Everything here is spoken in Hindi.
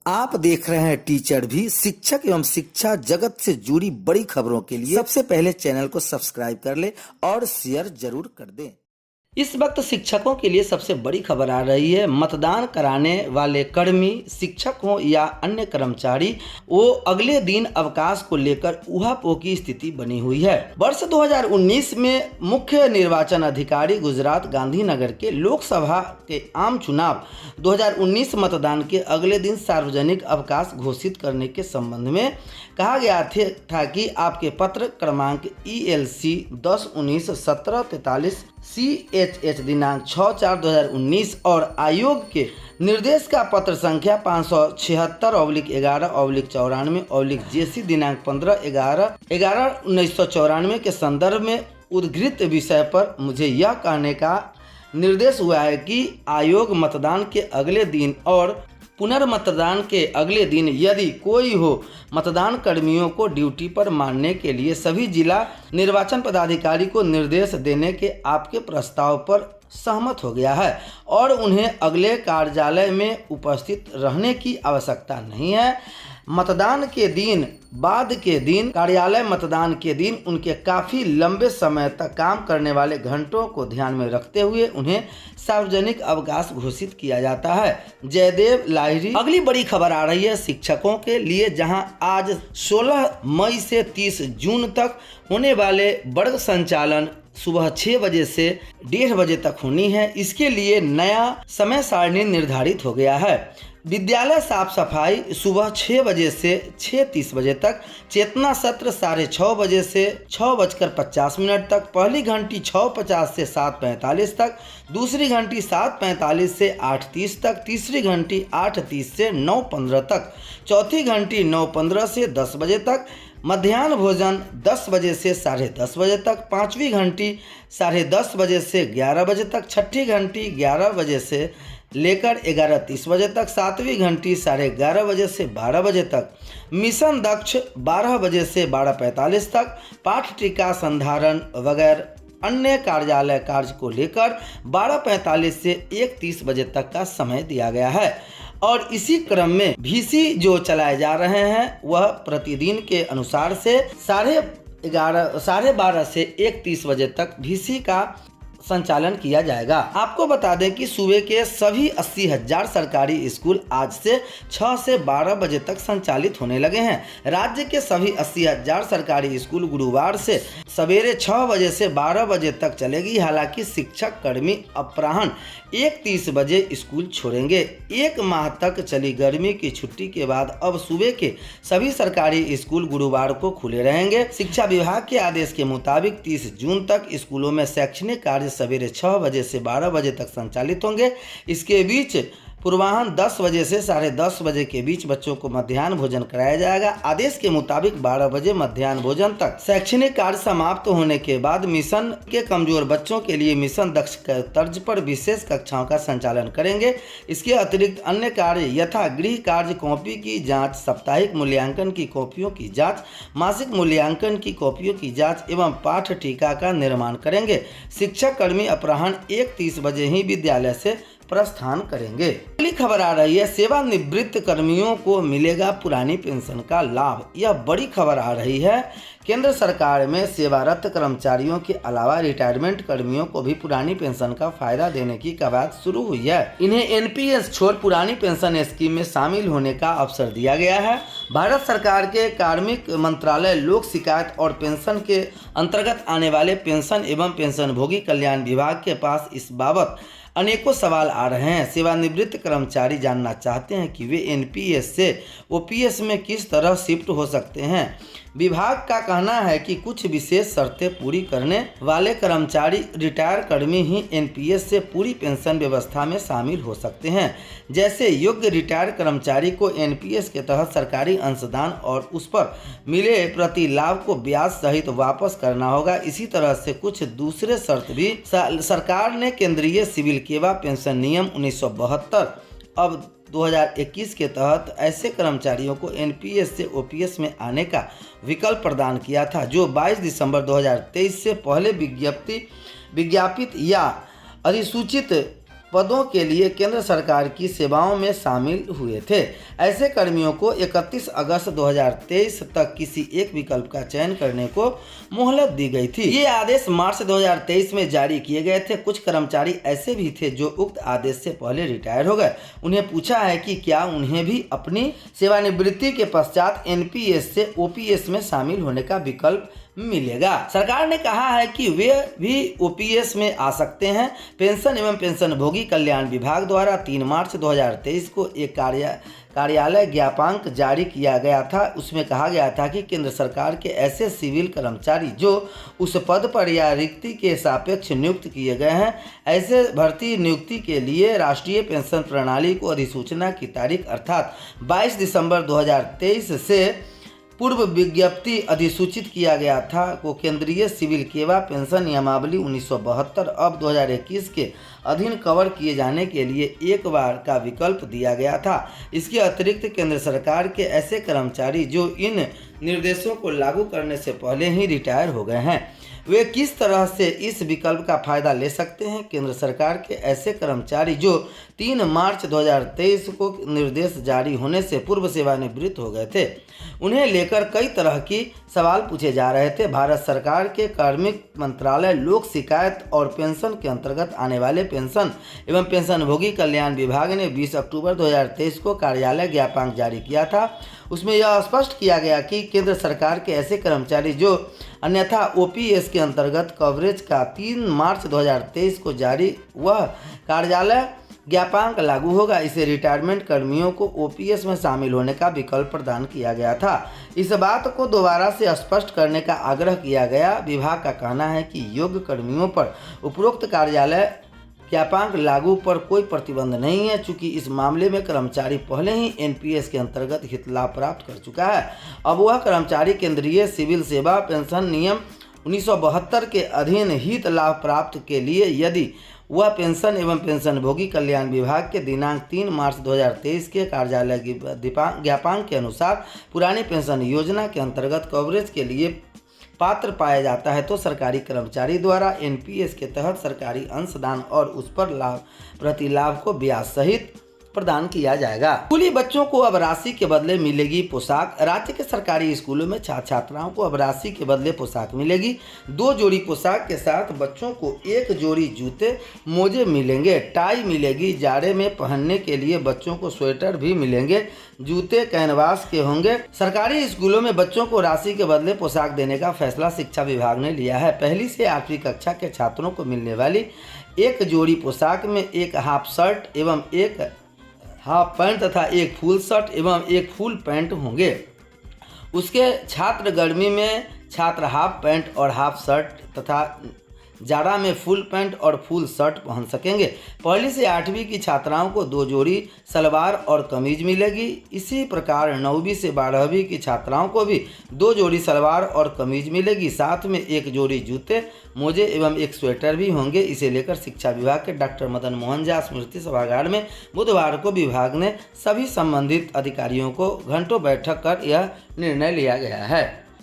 आप देख रहे हैं टीचर भी, शिक्षक एवं शिक्षा जगत से जुड़ी बड़ी खबरों के लिए सबसे पहले चैनल को सब्सक्राइब कर ले और शेयर जरूर कर दें। इस वक्त शिक्षकों के लिए सबसे बड़ी खबर आ रही है। मतदान कराने वाले कर्मी, शिक्षक हो या अन्य कर्मचारी, वो अगले दिन अवकाश को लेकर ऊहापोह की स्थिति बनी हुई है। वर्ष 2019 में मुख्य निर्वाचन अधिकारी गुजरात गांधीनगर के लोकसभा के आम चुनाव 2019 मतदान के अगले दिन सार्वजनिक अवकाश घोषित करने के संबंध में कहा गया था कि आपके पत्र क्रमांक ELC 10-19-1743 CHH दिनांक 6/4/2019 और आयोग के निर्देश का पत्र संख्या 576/11/94/JC दिनांक 15/11/1994 के संदर्भ में उद्धृत विषय पर मुझे यह कहने का निर्देश हुआ है कि आयोग मतदान के अगले दिन और पुनर्मतदान के अगले दिन यदि कोई हो, मतदान कर्मियों को ड्यूटी पर मानने के लिए सभी जिला निर्वाचन पदाधिकारी को निर्देश देने के आपके प्रस्ताव पर सहमत हो गया है और उन्हें अगले कार्यालय में उपस्थित रहने की आवश्यकता नहीं है। मतदान के दिन बाद के दिन कार्यालय मतदान के दिन उनके काफ़ी लंबे समय तक काम करने वाले घंटों को ध्यान में रखते हुए उन्हें सार्वजनिक अवकाश घोषित किया जाता है। जयदेव लाहिरी। अगली बड़ी खबर आ रही है शिक्षकों के लिए, जहां आज 16 मई से 30 जून तक होने वाले वर्ग संचालन सुबह 6 बजे से 1:30 बजे तक होनी है। इसके लिए नया समय सारणी निर्धारित हो गया है। विद्यालय साफ सफाई सुबह 6 बजे से 6:30 बजे तक, चेतना सत्र 6:30 बजे से 6:50 तक, पहली घंटी 6:50 से 7:45 तक, दूसरी घंटी 7:45 से 8:30 तक, तीसरी घंटी 8:30 से 9:15 तक, चौथी घंटी 9:15 से 10 बजे तक, मध्याह्न भोजन 10 बजे से 10:30 बजे तक, पाँचवीं घंटी 10:30 बजे से 11 बजे तक, छठी घंटी 11 बजे से लेकर 11:30 बजे तक, सातवीं घंटी 11:30 बजे से 12 बजे तक, मिशन दक्ष 12 बजे से 12:45 तक, पाठ टीका संधारण वगैरह अन्य कार्यालय कार्य को लेकर 12:45 से 1:30 बजे तक का समय दिया गया है। और इसी क्रम में VC जो चलाए जा रहे हैं वह प्रतिदिन के अनुसार से 12:30 से 1:30 बजे तक VC का संचालन किया जाएगा। आपको बता दें कि सूबे के सभी 80,000 सरकारी स्कूल आज से 6 से 12 बजे तक संचालित होने लगे हैं। राज्य के सभी 80,000 सरकारी स्कूल गुरुवार से सवेरे 6 बजे से 12 बजे तक चलेगी। हालांकि शिक्षक कर्मी अपराह्न 1:30 बजे स्कूल छोड़ेंगे। एक माह तक चली गर्मी की छुट्टी के बाद अब सूबे के सभी सरकारी स्कूल गुरुवार को खुले रहेंगे। शिक्षा विभाग के आदेश के मुताबिक 30 जून तक स्कूलों में शैक्षणिक कार्य सवेरे 6 बजे से 12 बजे तक संचालित होंगे। इसके बीच पूर्वाह्न 10 बजे से 10:30 बजे के बीच बच्चों को मध्याह्न भोजन कराया जाएगा। आदेश के मुताबिक 12 बजे मध्याह्न भोजन तक शैक्षणिक कार्य समाप्त होने के बाद मिशन के कमजोर बच्चों के लिए मिशन दक्ष के तर्ज पर विशेष कक्षाओं का संचालन करेंगे। इसके अतिरिक्त अन्य कार्य यथा गृह कार्य, कॉपी की जाँच, साप्ताहिक मूल्यांकन की कॉपियों की जाँच, मासिक मूल्यांकन की कॉपियों की जाँच एवं पाठ टीका का निर्माण करेंगे। शिक्षक कर्मी अपराह्न 1:30 बजे ही विद्यालय से प्रस्थान करेंगे। अगली खबर आ रही है सेवानिवृत्त कर्मियों को मिलेगा पुरानी पेंशन का लाभ। यह बड़ी खबर आ रही है। केंद्र सरकार में सेवारत कर्मचारियों के अलावा रिटायरमेंट कर्मियों को भी पुरानी पेंशन का फायदा देने की कवायद शुरू हुई है। इन्हें NPS छोड़ पुरानी पेंशन स्कीम में शामिल होने का अवसर दिया गया है। भारत सरकार के कार्मिक मंत्रालय लोक शिकायत और पेंशन के अंतर्गत आने वाले पेंशन एवं पेंशनभोगी कल्याण विभाग के पास इस बाबत अनेकों सवाल आ रहे हैं। सेवानिवृत्त कर्मचारी जानना चाहते हैं कि वे NPS से OPS में किस तरह शिफ्ट हो सकते हैं। विभाग का कहना है कि कुछ विशेष शर्तें पूरी करने वाले कर्मचारी रिटायर कर्मी ही NPS से पूरी पेंशन व्यवस्था में शामिल हो सकते हैं। जैसे योग्य रिटायर कर्मचारी को NPS के तहत सरकारी अंशदान और उस पर मिले प्रति लाभ को ब्याज सहित वापस करना होगा। इसी तरह से कुछ दूसरे शर्त भी सरकार ने केंद्रीय सिविल सेवा पेंशन नियम 1972 अब 2021 के तहत ऐसे कर्मचारियों को NPS से OPS में आने का विकल्प प्रदान किया था, जो 22 दिसंबर 2023 से पहले विज्ञापित या अधिसूचित पदों के लिए केंद्र सरकार की सेवाओं में शामिल हुए थे। ऐसे कर्मियों को 31 अगस्त 2023 तक किसी एक विकल्प का चयन करने को मोहलत दी गई थी। ये आदेश मार्च 2023 में जारी किए गए थे। कुछ कर्मचारी ऐसे भी थे जो उक्त आदेश से पहले रिटायर हो गए। उन्हें पूछा है कि क्या उन्हें भी अपनी सेवानिवृत्ति के पश्चात एनपीएस से ओपीएस में शामिल होने का विकल्प मिलेगा। सरकार ने कहा है कि वे भी ओपीएस में आ सकते हैं। पेंशन एवं पेंशनभोगी कल्याण विभाग द्वारा 3 मार्च 2023 को एक कार्यालय ज्ञापांक जारी किया गया था। उसमें कहा गया था कि केंद्र सरकार के ऐसे सिविल कर्मचारी जो उस पद पर या रिक्ति के सापेक्ष नियुक्त किए गए हैं, ऐसे भर्ती नियुक्ति के लिए राष्ट्रीय पेंशन प्रणाली को अधिसूचना की तारीख अर्थात 22 दिसंबर 2023 से पूर्व विज्ञप्ति अधिसूचित किया गया था को केंद्रीय सिविल सेवा पेंशन नियमावली 1972 अब 2021 के अधीन कवर किए जाने के लिए एक बार का विकल्प दिया गया था। इसके अतिरिक्त केंद्र सरकार के ऐसे कर्मचारी जो इन निर्देशों को लागू करने से पहले ही रिटायर हो गए हैं, वे किस तरह से इस विकल्प का फायदा ले सकते हैं। केंद्र सरकार के ऐसे कर्मचारी जो 3 मार्च 2023 को निर्देश जारी होने से पूर्व सेवानिवृत्त हो गए थे, उन्हें लेकर कई तरह की सवाल पूछे जा रहे थे। भारत सरकार के कार्मिक मंत्रालय लोक शिकायत और पेंशन के अंतर्गत आने वाले पेंशन एवं पेंशनभोगी कल्याण विभाग ने 20 अक्टूबर 2023 को कार्यालय ज्ञापांक जारी किया था। उसमें यह स्पष्ट किया गया कि केंद्र सरकार के ऐसे कर्मचारी जो अन्यथा ओपीएस के अंतर्गत कवरेज का 3 मार्च 2023 को जारी वह कार्यालय ज्ञापांक लागू होगा। इसे रिटायरमेंट कर्मियों को ओपीएस में शामिल होने का विकल्प प्रदान किया गया था। इस बात को दोबारा से स्पष्ट करने का आग्रह किया गया। विभाग का कहना है कि योग्य कर्मियों पर उपरोक्त कार्यालय ज्ञापांक लागू पर कोई प्रतिबंध नहीं है, चूंकि इस मामले में कर्मचारी पहले ही एनपीएस के अंतर्गत हित लाभ प्राप्त कर चुका है। अब वह कर्मचारी केंद्रीय सिविल सेवा पेंशन नियम 1972 के अधीन हित लाभ प्राप्त के लिए यदि वह पेंशन एवं पेंशनभोगी कल्याण विभाग के दिनांक 3 मार्च 2023 के कार्यालय ज्ञापांक के अनुसार पुरानी पेंशन योजना के अंतर्गत कवरेज के लिए पात्र पाया जाता है तो सरकारी कर्मचारी द्वारा एनपीएस के तहत सरकारी अंशदान और उस पर प्रतिलाभ को ब्याज सहित प्रदान किया जाएगा। स्कूली बच्चों को अब राशि के बदले मिलेगी पोशाक। राज्य के सरकारी स्कूलों में छात्र छात्राओं को अब राशि के बदले पोशाक मिलेगी। 2 जोड़ी पोशाक के साथ बच्चों को 1 जोड़ी जूते मोजे मिलेंगे, टाई मिलेगी। जाड़े में पहनने के लिए बच्चों को स्वेटर भी मिलेंगे। जूते कैनवास के होंगे। सरकारी स्कूलों में बच्चों को राशि के बदले पोशाक देने का फैसला शिक्षा विभाग ने लिया है। 1ली से 8वीं कक्षा के छात्रों को मिलने वाली 1 जोड़ी पोशाक में 1 हाफ शर्ट एवं 1 हाफ पैंट तथा 1 फुल शर्ट एवं 1 फुल पैंट होंगे। उसके छात्र गर्मी में छात्र हाफ पैंट और हाफ शर्ट तथा जाड़ा में फुल पैंट और फुल शर्ट पहन सकेंगे। 1ली से 8वीं की छात्राओं को 2 जोड़ी सलवार और कमीज मिलेगी। इसी प्रकार 9वीं से 12वीं की छात्राओं को भी 2 जोड़ी सलवार और कमीज मिलेगी। साथ में 1 जोड़ी जूते मोजे एवं 1 स्वेटर भी होंगे। इसे लेकर शिक्षा विभाग के डॉक्टर मदन मोहन झा स्मृति सभागार में बुधवार को विभाग ने सभी संबंधित अधिकारियों को घंटों बैठक कर यह निर्णय लिया गया है।